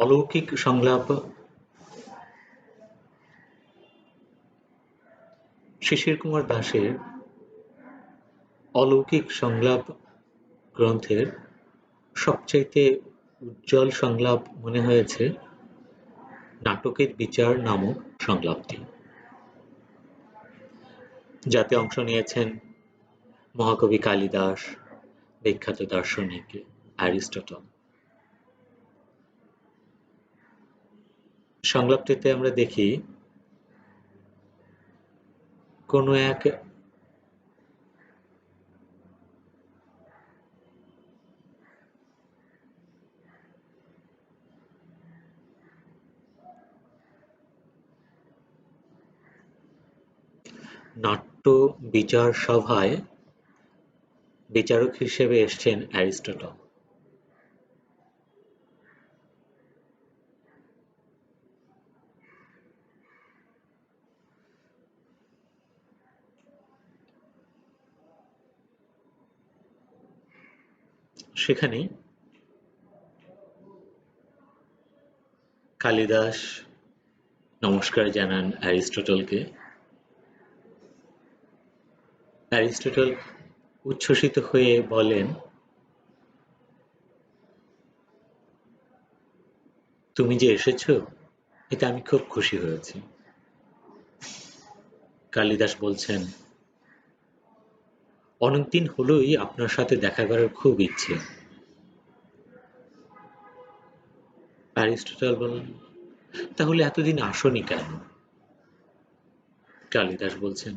অলৌকিক সংলাপ শিশির কুমার দাশের অলৌকিক সংলাপ গ্রন্থের সবচাইতে উজ্জ্বল সংলাপ মনে হয়েছে নাটকের বিচার নামক সংলাপটি, যাতে অংশ নিয়েছেন মহাকবি কালিদাস, বিখ্যাত দার্শনিক অ্যারিস্টটল। সংলাপটিতে আমরা দেখি কোনো এক নাট্য বিচার সভায় বিচারক হিসেবে এসছেন অ্যারিস্টটল। সেখানে কালিদাস নমস্কার জানান অ্যারিস্টটলকে। অ্যারিস্টটল উচ্ছ্বসিত হয়ে বলেন, তুমি যে এসেছো এতে আমি খুব খুশি হয়েছি। কালিদাস বলছেন, অনেকদিন হলোই আপনার সাথে দেখা করার খুব ইচ্ছে। অ্যারিস্টটল বলেন, তাহলে এতদিন আসোনি কেন? কালিদাস বলছেন,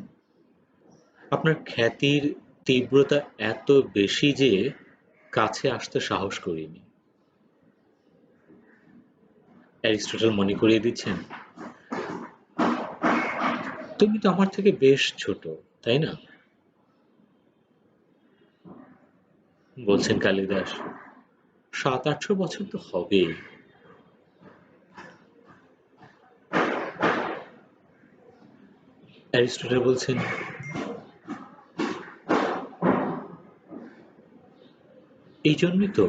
আপনার খ্যাতির তীব্রতা এত বেশি যে কাছে আসতে সাহস করিনি। অ্যারিস্টটল মনে করিয়ে দিচ্ছেন, তুমি তো আমার থেকে বেশ ছোট, তাই না? বলছেন কালিদাস, 700-800 বছর তো হবেই। অ্যারিস্টটল বলছেন, এই জন্যই তো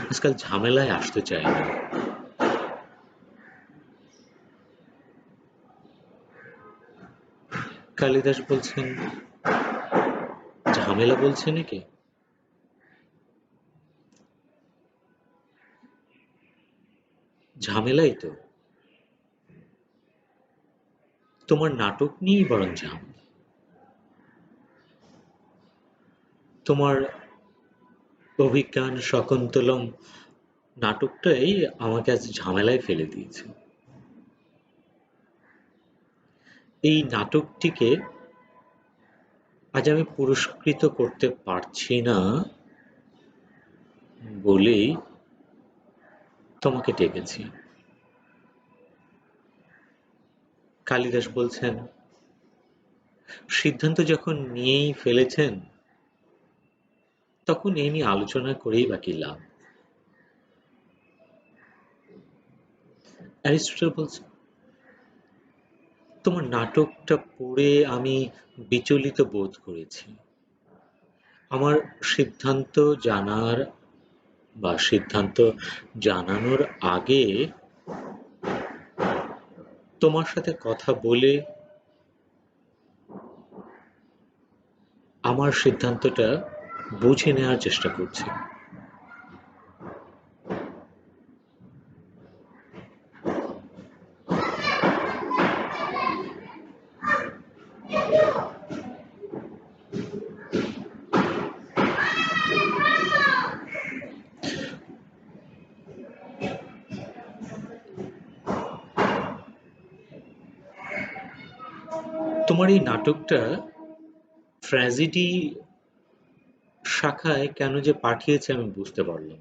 আজকাল ঝামেলায় আসতে চায় না। কালিদাস বলছেন, ঝামেলা বলছে নাকি? ঝামেলাই তো, তোমার নাটক নিয়েই বরং ঝামেলা। তোমার অভিজ্ঞান শকুন্তলম নাটকটাই আমাকে আজ ঝামেলায় ফেলে দিয়েছে। এই নাটকটিকে আজ আমি পুরস্কৃত করতে পারছি না বলেই তোমাকে ডেকেছি। কালিদাস বলছেন, সিদ্ধান্ত যখন নিয়েই ফেলেছেন তখন এই নিয়ে আলোচনা করেই বা কি লাভ? অ্যারিস্টটল বলছেন, তোমার নাটকটা পড়ে আমি বিচলিত বোধ করেছি। আমার সিদ্ধান্ত জানার বা সিদ্ধান্ত জানানোর আগে তোমার সাথে কথা বলে আমার সিদ্ধান্তটা বুঝে নেওয়ার চেষ্টা করছি। তোমার এই নাটকটা ট্র্যাজেডি শাখায় কেন যে পাঠিয়েছে আমি বুঝতে পারলাম।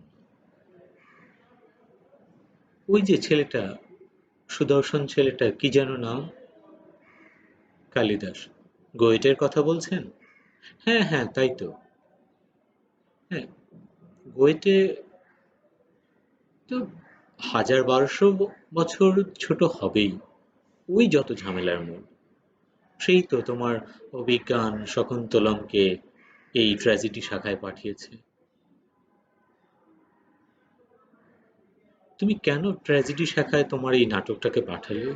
ওই যে ছেলেটা, সুদর্শন ছেলেটা, কি যেন নাম? কালিদাস, গোয়েটের কথা বলছেন? হ্যাঁ হ্যাঁ, তাই তো। হ্যাঁ, গোয়েটে তো 1000-1200 বছর ছোট হবেই। ওই যত ঝামেলার মূল, সেই তো তোমার অভিজ্ঞান শকুন্তলমকে এই ট্র্যাজেডি শাখায় পাঠিয়েছে। তুমি কেন ট্র্যাজেডি শাখায় তোমার এই নাটকটাকে পাঠালে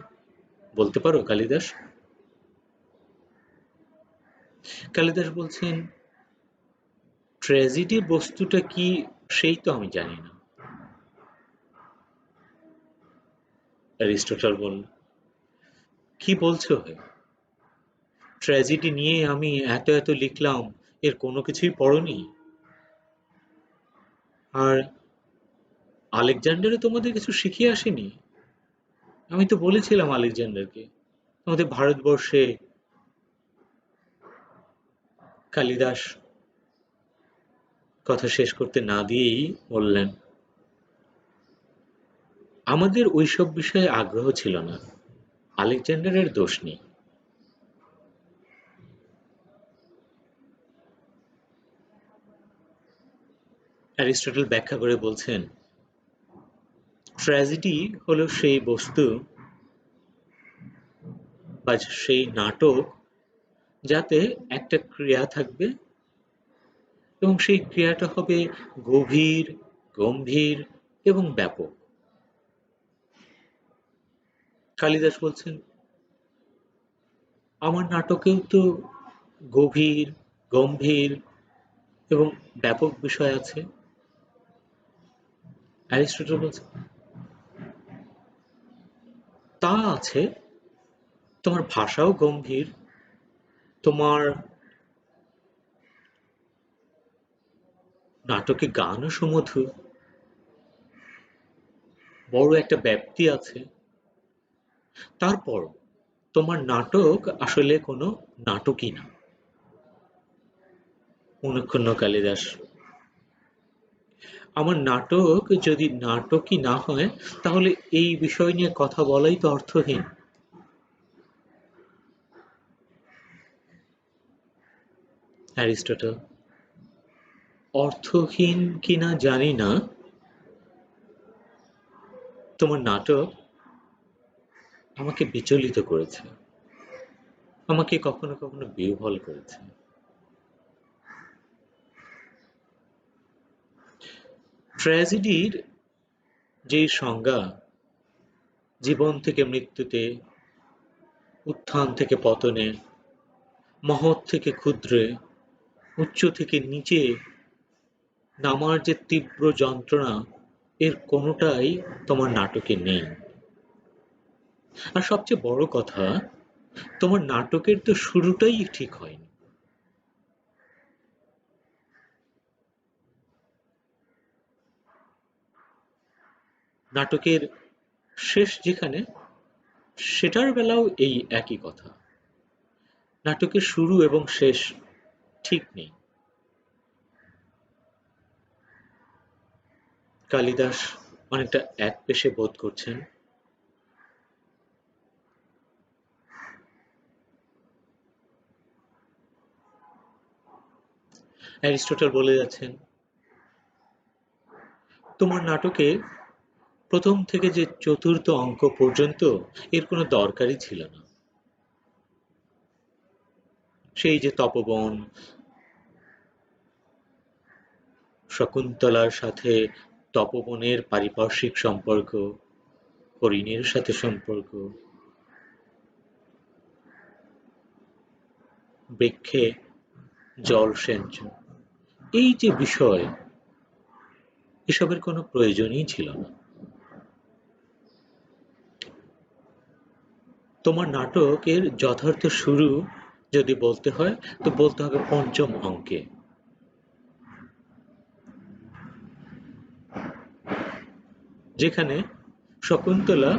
বলতে পারো কালিদাস? কালিদাস বলছেন, ট্র্যাজেডি বস্তুটা কি সেই তো আমি জানি না। অ্যারিস্টটল বলল, কি বলছো হে? ট্র্যাজেডি নিয়ে আমি এত এত লিখলাম, এর কোনো কিছুই পড়োনি? আর আলেকজান্ডারও তোমাদের কিছু শিখিয়ে আসেনি? আমি তো বলেছিলাম আলেকজান্ডারকে আমাদের ভারতবর্ষে। কালিদাস কথা শেষ করতে না দিয়েই বললেন, আমাদের ওইসব বিষয়ে আগ্রহ ছিল না, আলেকজান্ডারের দোষ নেই। অ্যারিস্টটল ব্যাখ্যা করে বলছেন, ট্র্যাজেডি হলো সেই বস্তু বা সেই নাটক যাতে একটা ক্রিয়া থাকবে এবং সেই ক্রিয়াটা হবে গভীর, গম্ভীর এবং ব্যাপক। কালিদাস বলছেন, আমার নাটকেও তো গভীর, গম্ভীর এবং ব্যাপক বিষয় আছে। অ্যারিস্টটল বলছেন, তা আছে, তোমার ভাষাও গম্ভীর, তোমার নাটকে গানও সুমধুর, বড় একটা ব্যাপ্তি আছে। তারপর তোমার নাটক আসলে কোনো নাটকই না। অনুক্ষণ কালিদাস, আমার নাটক যদি নাটকই না হয় তাহলে এই বিষয় নিয়ে কথা বলাই তো অর্থহীন। অ্যারিস্টটল, অর্থহীন কিনা জানি না, তোমার নাটক আমাকে বিচলিত করেছে, আমাকে কখনো কখনো বিহ্বল করেছে। ট্র্যাজেডির যেই সংজ্ঞা, জীবন থেকে মৃত্যুতে, উত্থান থেকে পতনে, মহৎ থেকে ক্ষুদ্রে, উচ্চ থেকে নিচে নামার যে তীব্র যন্ত্রণা, এর কোনোটাই তোমার নাটকে নেই। আর সবচেয়ে বড় কথা, তোমার নাটকের তো শুরুটাই ঠিক হয়নি। নাটকের শেষ যেখানে, সেটার বেলাও এই একই কথা। নাটকের শুরু এবং শেষ ঠিক নেই। কালিদাস অনেকটা একপেশে বোধ করছেন। অ্যারিস্টটল বলে যাচ্ছেন, তোমার নাটকে প্রথম থেকে যে চতুর্থ অঙ্ক পর্যন্ত এর কোনো দরকারই ছিল না। সেই যে তপবন, শকুন্তলার সাথে তপবনের পারিপার্শ্বিক সম্পর্ক, হরিণের সাথে সম্পর্ক, বৃক্ষে জল সেঞ্চন, এই যে বিষয়, এসবের কোনো প্রয়োজনই ছিল না। তোমার নাটকের যথার্থ শুরু যদি বলতে হয় তো বলতে হবে পঞ্চম অঙ্কে, যেখানে শকুন্তলা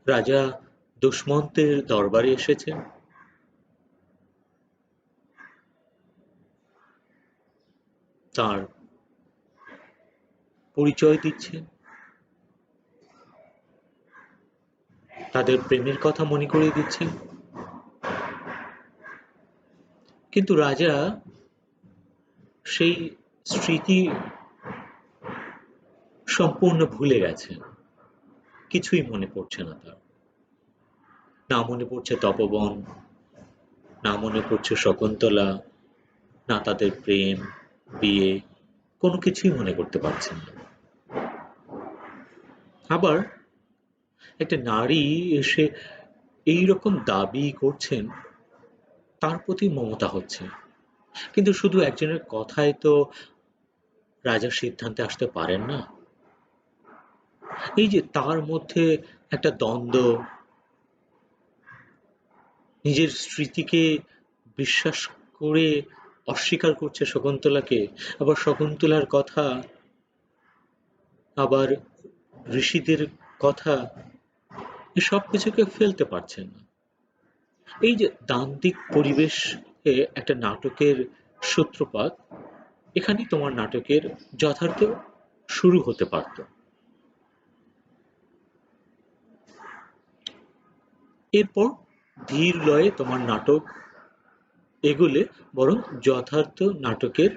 রাজা দুষ্মন্তের দরবারে এসেছেন, তার পরিচয় দিচ্ছেন, তাদের প্রেমের কথা মনে করিয়ে দিচ্ছেন। কিন্তু রাজা সেই স্মৃতি সম্পূর্ণ ভুলে গেছেন, কিছুই মনে পড়ছে না তার। না মনে পড়ছে তপবন, না মনে পড়ছে শকুন্তলা, না তাদের প্রেম, বিয়ে, কোনো কিছুই মনে করতে পারছেন না। আবার একটা নারী এসে এই রকম দাবি করছেন, তার প্রতি মমতা হচ্ছে, কিন্তু শুধু একজনের কথায় তো রাজার সিদ্ধান্তে আসতে পারেন না। এই যে তার মধ্যে একটা দ্বন্দ্ব, নিজের স্মৃতিকে বিশ্বাস করে অস্বীকার করছে শকুন্তলাকে, আবার শকুন্তলার কথা, আবার ঋষিদের কথা, এ সব কিছুকে ফেলতে পারছেন না। এই যে দ্বান্দ্বিক পরিবেশ একটা নাটকের সূত্রপাত, এখানেই তোমার নাটকের যথার্থ শুরু হতে পারত। এরপর ধীর লয়ে তোমার নাটক এগুলে বরং যথার্থ নাটকের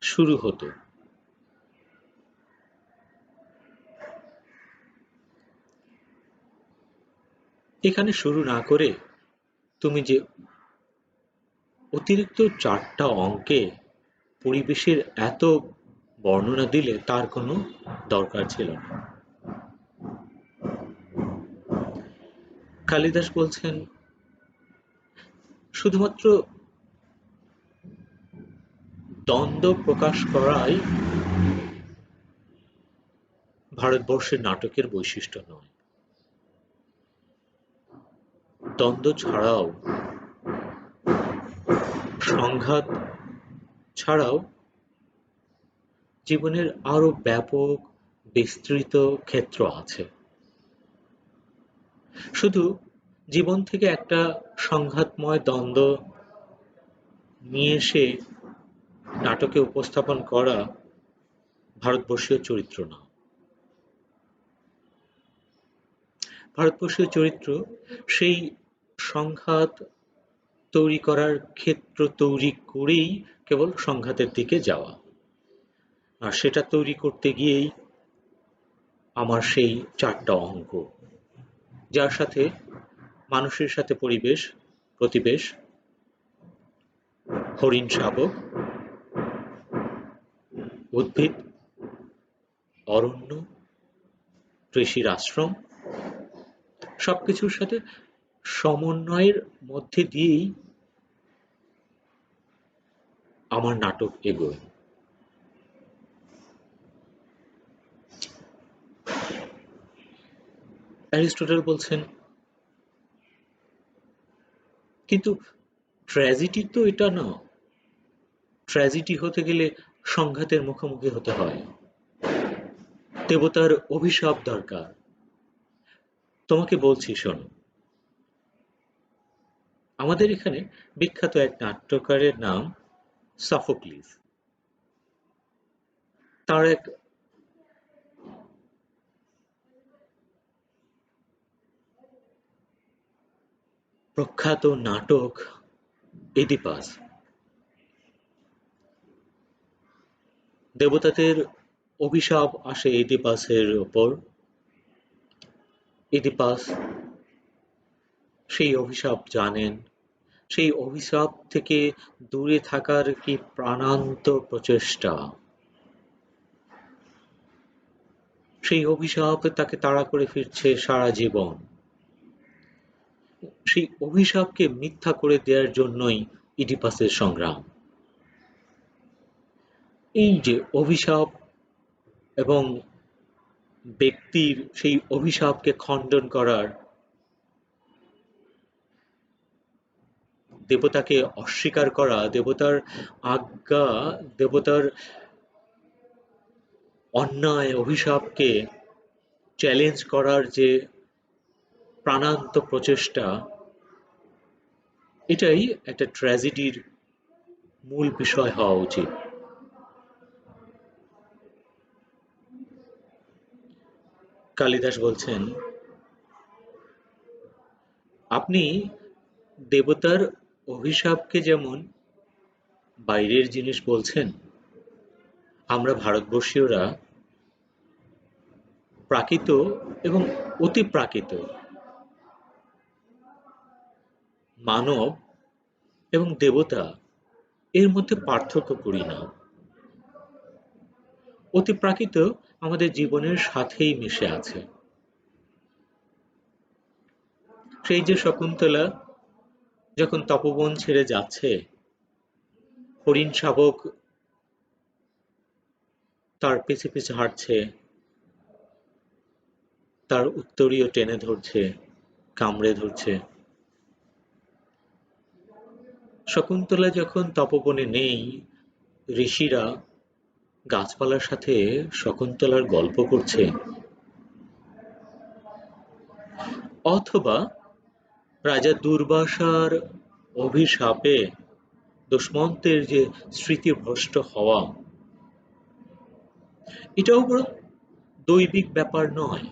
শুরু হতো। এখানে শুরু না করে তুমি যে অতিরিক্ত 4টা অঙ্কে পরিবেশের এত বর্ণনা দিলে, তার কোনো দরকার ছিল না। কালিদাস বলছেন, শুধুমাত্র দ্বন্দ্ব প্রকাশ করাই ভারতবর্ষের নাটকের বৈশিষ্ট্য নয়। দ্বন্দ্ব ছাড়াও, সংঘাত ছাড়াও জীবনের আরো ব্যাপক বিস্তৃত ক্ষেত্র আছে। শুধু জীবন থেকে একটা সংঘাতময় দ্বন্দ্ব নিয়ে এসে নাটকে উপস্থাপন করা ভারতবর্ষীয় চরিত্র না। ভারতবর্ষীয় চরিত্র সেই সংঘাত তৈরি করার ক্ষেত্র তৈরি করেই কেবল সংঘাতের দিকে যাওয়া, আর সেটা তৈরি করতে গিয়েই আমার সেই 4টা অঙ্ক, যার সাথে মানুষের সাথে পরিবেশ, প্রতিবেশ, হরিণ শাবক, উদ্ভিদ, অরণ্য, ঋষির আশ্রম, সবকিছুর সাথে সমন্বয়ের মধ্যে দিয়েই আমার নাটক এগোয়। অ্যারিস্টটল বলছেন, কিন্তু ট্র্যাজেডি তো এটা না। ট্র্যাজেডি হতে গেলে সংঘাতের মুখোমুখি হতে হয়, দেবতার অভিশাপ দরকার। তোমাকে বলছি শোনো, আমাদের এখানে বিখ্যাত এক নাট্যকারের নাম সফোক্লিস। তার এক প্রখ্যাত নাটক ইডিপাস। দেবতাদের অভিশাপ আসে ইডিপাসের ওপর। ইডিপাস সেই অভিশাপ জানেন, সেই অভিশাপ থেকে দূরে থাকার কি প্রাণান্ত প্রচেষ্টা। সেই অভিশাপ তাকে তাড়া করে ফিরছে সারা জীবন। সেই অভিশাপকে মিথ্যা করে দেওয়ার জন্যই ইডিপাসের সংগ্রাম। এই যে অভিশাপ এবং ব্যক্তির সেই অভিশাপকে খণ্ডন করার, দেবতাকে অস্বীকার করা, দেবতার আজ্ঞা, দেবতার অন্যায় অভিশাপকে চ্যালেঞ্জ করার যে প্রাণান্ত প্রচেষ্টা, এটাই একটা ট্র্যাজেডির মূল বিষয় হওয়া উচিত। কালিদাস বলছেন, আপনি দেবতার অভিশাপকে যেমন বাইরের জিনিস বলছেন, আমরা ভারতবর্ষীয়রা প্রাকৃত এবং অতি প্রাকৃত মানব এবং দেবতা এর মধ্যে পার্থক্য করি না। অতিপ্রাকৃত আমাদের জীবনের সাথেই মিশে আছে। সেই যে শকুন্তলা যখন তপোবন ছেড়ে যাচ্ছে, হরিণ শাবক তার পিছে পিছে হাঁটছে, তার উত্তরীয় টেনে ধরছে, কামড়ে ধরছে। শকুন্তলা যখন তপোবনে নেই, ঋষিরা গাছপালার সাথে শকুন্তলার গল্প করছে, অথবা রাজা দুর্বাসার অভিশাপে দুষ্মন্তের যে স্মৃতিভ্রষ্ট হওয়া, এটাও বরং দৈবিক ব্যাপার নয়,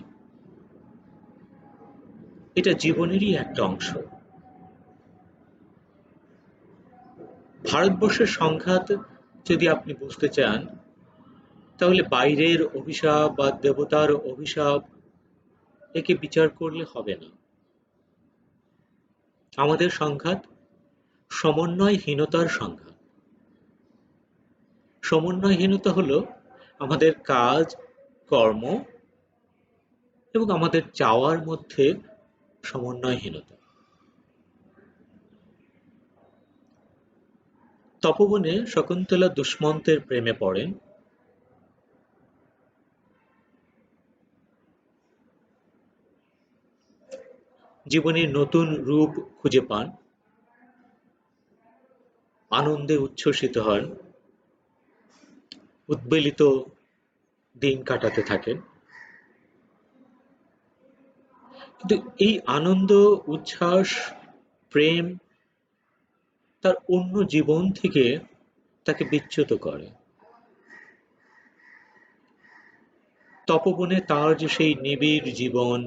এটা জীবনেরই একটা অংশ। ভারতবর্ষের সংঘাত যদি আপনি বুঝতে চান, তাহলে বাইরের অভিশাপ বা দেবতার অভিশাপ একে বিচার করলে হবে না। আমাদের সংঘাত সমন্বয়হীনতার সংঘাত। সমন্বয়হীনতা হলো আমাদের কাজ, কর্ম এবং আমাদের চাওয়ার মধ্যে সমন্বয়হীনতা। তপোবনে শকুন্তলা দুষ্মন্তের প্রেমে পড়েন। জীবনের নতুন রূপ খুঁজে পান, আনন্দে উচ্ছ্বসিত হন, উদ্বেলিত দিন কাটাতে থাকেন। কিন্তু এই আনন্দ, উচ্ছ্বাস, প্রেম তার অন্য জীবন থেকে তাকে বিচ্যুত করে। তপোবনে তার যে সেই নিবিড় জীবন,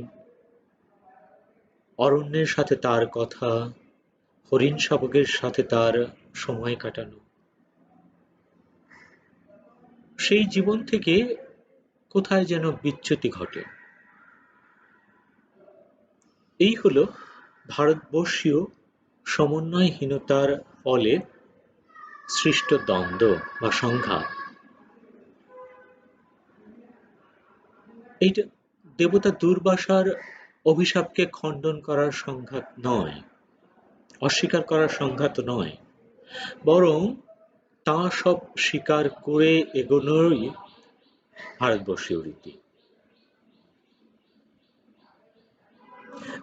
অরণ্যের সাথে তার কথা, হরিণ শাবকের সাথে তার সময় কাটানো, সেই জীবন থেকে কোথায় যেন বিচ্যুতি ঘটে। এই হলো ভারতবর্ষীয় সমন্বয়হীনতার ফলে সৃষ্ট দ্বন্দ্ব বা সংঘাত। এইটা দেবতা দুর্বাসার অভিশাপকে খণ্ডন করার সংঘাত নয়, অস্বীকার করার সংঘাত নয়, বরং তা সব স্বীকার করে এগোনোরই ভারতবর্ষীয় রীতি।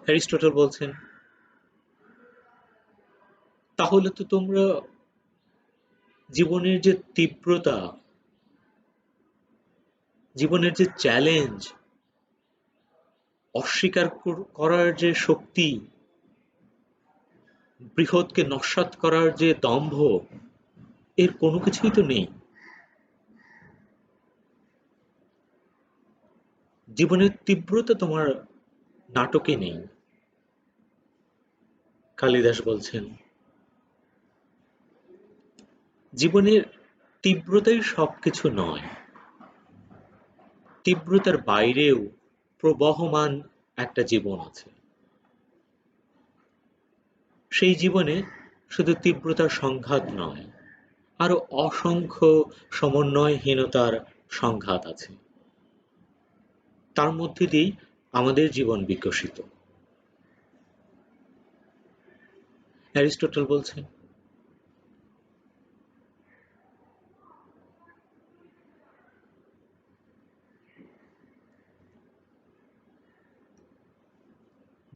অ্যারিস্টটল বলছেন, তাহলে তো তোমরা জীবনের যে তীব্রতা, জীবনের যে চ্যালেঞ্জ, অস্বীকার করার যে শক্তি, বৃহৎকে নস্যাৎ করার যে দম্ভ, এর কোনো কিছুই তো নেই। জীবনের তীব্রতা তোমার নাটকে নেই। কালিদাস বলছেন, জীবনের তীব্রতাই সবকিছু নয়, তীব্রতার বাইরেও প্রবহমান একটা জীবন আছে। সেই জীবনে শুধু তীব্রতার সংঘাত নয়, আরো অসংখ্য সমন্বয়হীনতার সংঘাত আছে। তার মধ্যে দিয়েই আমাদের জীবন বিকশিত। অ্যারিস্টটল বলছেন,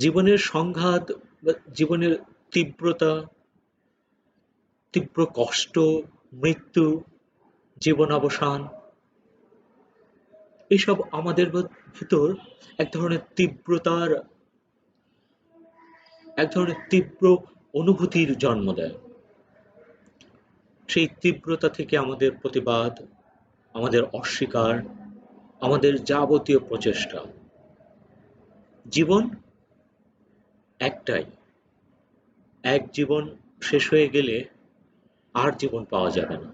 জীবনের সংঘাত বা জীবনের তীব্রতা, তীব্র কষ্ট, মৃত্যু, জীবনাবসান, এসব আমাদের ভিতর এক ধরনের তীব্রতার, এক ধরনের তীব্র অনুভূতির জন্ম দেয়। সেই তীব্রতা থেকে আমাদের প্রতিবাদ, আমাদের অস্বীকার, আমাদের যাবতীয় প্রচেষ্টা। জীবন একটাই, এক জীবন শেষ হয়ে গেলে আর জীবন পাওয়া যাবে না।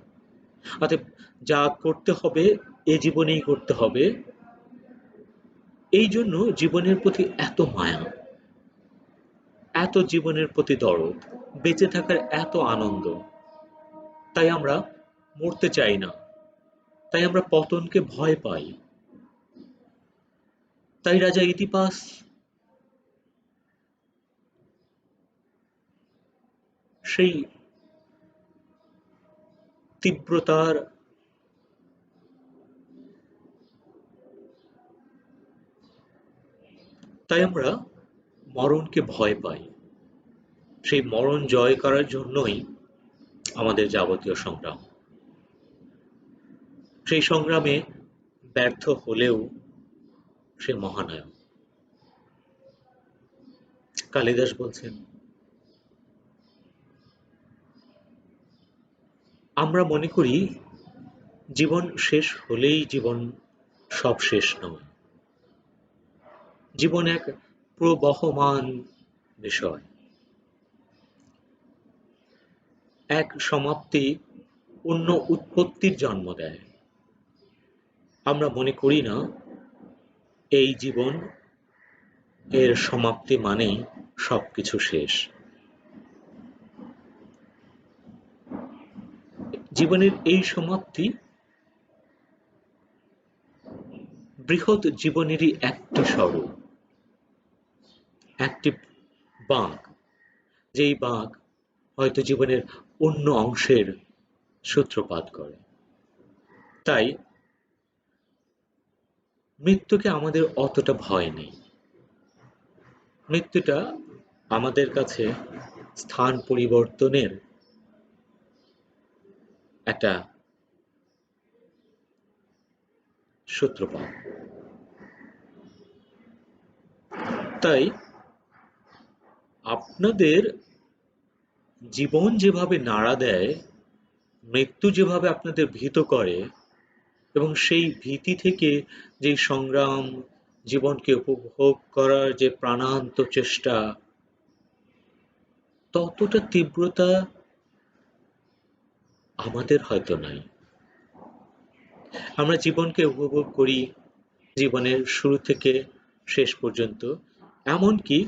অতএব যা করতে হবে এ জীবনেই করতে হবে। এই জন্য জীবনের প্রতি এত মায়া, এত জীবনের প্রতি দরদ। বেঁচে থাকার এত আনন্দ, তাই আমরা মরতে চাই না, তাই আমরা পতনকে ভয় পাই। তাই রাজা ইদিপাস সেই তীব্রতার তাই আমরা মরণকে ভয় পাই। সেই মরণ জয় করার জন্যই আমাদের যাবতীয় সংগ্রাম। সেই সংগ্রামে ব্যর্থ হলেও সে মহানায়ক। কালিদাস বলছেন, আমরা মনে করি জীবন শেষ হলেই জীবন সব শেষ নয়। জীবন এক প্রবহমান বিষয়। এক সমাপ্তি অন্য উৎপত্তির জন্ম দেয়। আমরা মনে করি না এই জীবন এর সমাপ্তি মানেই সবকিছু শেষ। জীবনের এই সমাপ্তি বৃহৎ জীবনেরই একটি স্বরূপ, একটি বাঁক, যেই বাঁক হয়তো জীবনের অন্য অংশের সূত্রপাত করে। তাই মৃত্যুকে আমাদের অতটা ভয় নেই। মৃত্যুটা আমাদের কাছে স্থান পরিবর্তনের একটা সূত্রপাত। তাই আপনাদের জীবন যেভাবে নাড়া দেয়, মৃত্যু যেভাবে আপনাদের ভীত করে, এবং সেই ভীতি থেকে যে সংগ্রাম, জীবনকে উপভোগ করার যে প্রাণান্ত চেষ্টা, ততটা তীব্রতা আমাদের হয়তো নাই। আমরা জীবনকে উপভোগ করি জীবনের শুরু থেকে শেষ পর্যন্ত, এমনকি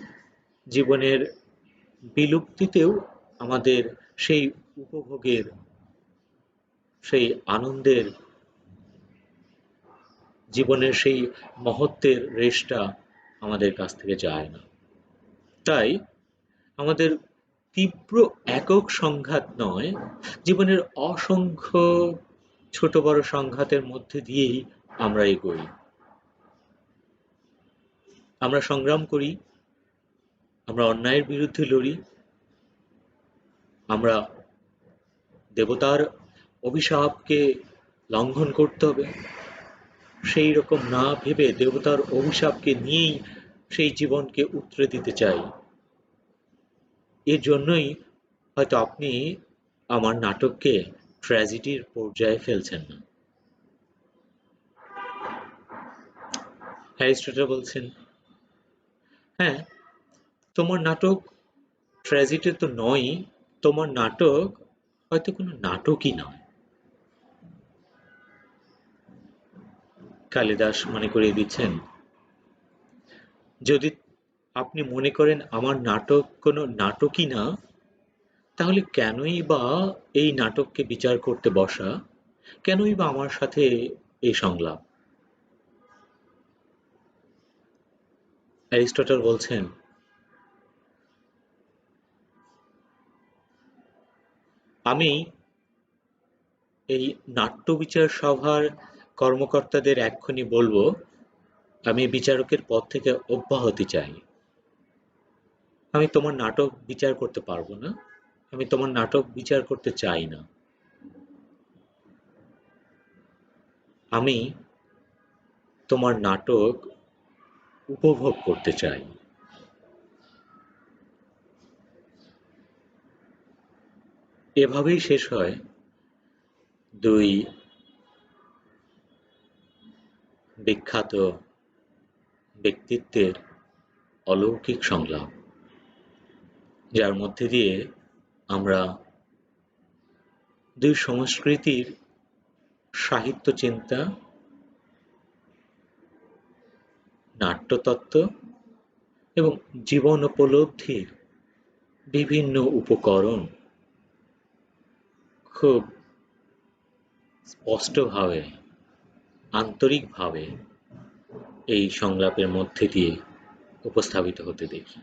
জীবনের বিলুপ্তিতেও আমাদের সেই উপভোগের, সেই আনন্দের, জীবনের সেই মহত্বের রেশটা আমাদের কাছ থেকে যায় না। তাই আমাদের তীব্র একক সংঘাত নয়, জীবনের অসংখ্য ছোট বড় সংঘাতের মধ্যে দিয়েই আমরা এগোই। আমরা সংগ্রাম করি, আমরা অন্যায়ের বিরুদ্ধে লড়ি, আমরা দেবতার অভিশাপকে লঙ্ঘন করতে হবে সেই রকম না ভেবে দেবতার অভিশাপকে নিয়েই সেই জীবনকে উতরে দিতে চাই। এর জন্যই হয়তো আপনি আমার নাটককে ট্র্যাজেডির পর্যায়ে ফেলছেন না। অ্যারিস্টটল বলছেন, হ্যাঁ, তোমার নাটক ট্র্যাজেডি তো নয়ই, তোমার নাটক হয়তো কোনো নাটকই নয়। কালিদাস মনে করিয়ে দিচ্ছেন, যদি আপনি মনে করেন আমার নাটক কোনো নাটকই না, তাহলে কেনই বা এই নাটককে বিচার করতে বসা, কেনই বা আমার সাথে এই সংলাপ? অ্যারিস্টটল বলছেন, আমি এই নাট্য বিচার সভার কর্মকর্তাদের এক্ষুনি বলবো, আমি বিচারকের পদ থেকে অব্যাহতি চাই। আমি তোমার নাটক বিচার করতে পারবো না, আমি তোমার নাটক বিচার করতে চাই না। আমি তোমার নাটক উপভোগ করতে চাই। এভাবেই শেষ হয় দুই বিখ্যাত ব্যক্তিত্বের অলৌকিক সংলাপ, যার মধ্যে দিয়ে আমরা দুই সংস্কৃতির সাহিত্য চিন্তা, নাট্যতত্ত্ব এবং জীবন উপলব্ধির বিভিন্ন উপকরণ খুব স্পষ্টভাবে, আন্তরিকভাবে এই সংলাপের মধ্যে দিয়ে উপস্থাপিত হতে দেখি।